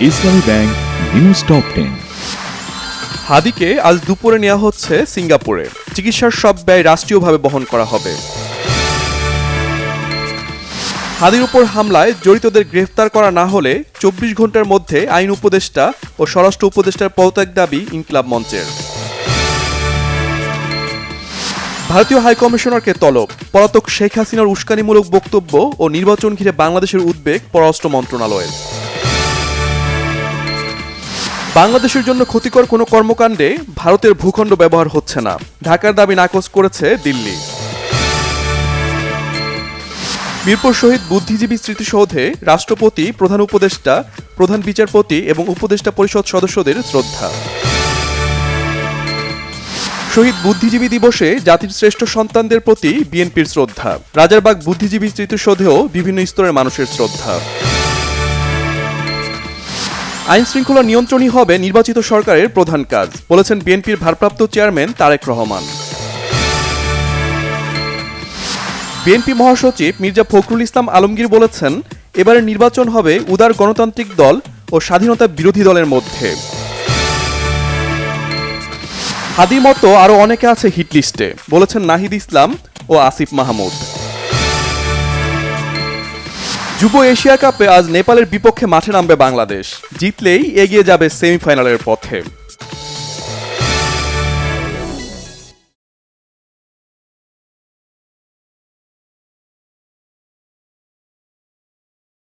ইসলামী bank news top 10। হাদিকে আজ দুপুরে নেওয়া হচ্ছে সিঙ্গাপুরে। চিকিৎসার সব ব্যয় রাষ্ট্রীয়ভাবে বহন করা হবে। হাদির উপর হামলায় জড়িতদের গ্রেফতার করা না হলে 24 ঘন্টার মধ্যে আইন উপদেষ্টা ও স্বরাষ্ট্র উপদেষ্টার পদত্যাগ দাবি ইনকিলাব মঞ্চের। ভারতীয় হাইকমিশনারকে তলব। পলাতক শেখ হাসিনার উস্কানিমূলক বক্তব্য ও নির্বাচন ঘিরে বাংলাদেশের উদ্বেগ পররাষ্ট্র মন্ত্রণালয়ের। বাংলাদেশের জন্য ক্ষতিকর কোনো কর্মকাণ্ডে ভারতের ভূখণ্ড ব্যবহার হচ্ছে না, ঢাকার দাবি নাকচ করেছে দিল্লি। মিরপুর শহীদ বুদ্ধিজীবী স্মৃতিসৌধে রাষ্ট্রপতি, প্রধান উপদেষ্টা, প্রধান বিচারপতি এবং উপদেষ্টা পরিষদ সদস্যদের শ্রদ্ধা। শহীদ বুদ্ধিজীবী দিবসে জাতির শ্রেষ্ঠ সন্তানদের প্রতি বিএনপির শ্রদ্ধা। রাজারবাগ বুদ্ধিজীবী স্মৃতিসৌধেও বিভিন্ন স্তরের মানুষের শ্রদ্ধা। আইন শৃঙ্খলা নিয়ন্ত্রণই হবে নির্বাচিত সরকারের প্রধান কাজ, বলেছেন বিএনপির ভারপ্রাপ্ত চেয়ারম্যান তারেক রহমান। বিএনপি মহাসচিব মির্জা ফখরুল ইসলাম আলমগীর বলেছেন, এবারের নির্বাচন হবে উদার গণতান্ত্রিক দল ও স্বাধীনতা বিরোধী দলের মধ্যে। হাদির মতো আরও অনেকে আছে হিট লিস্টে, বলেছেন নাহিদ ইসলাম ও আসিফ মাহমুদ। যুব এশিয়া কাপে আজ নেপালের বিপক্ষে মাঠে নামবে বাংলাদেশ। জিতলেই এগিয়ে যাবে সেমিফাইনালের পথে।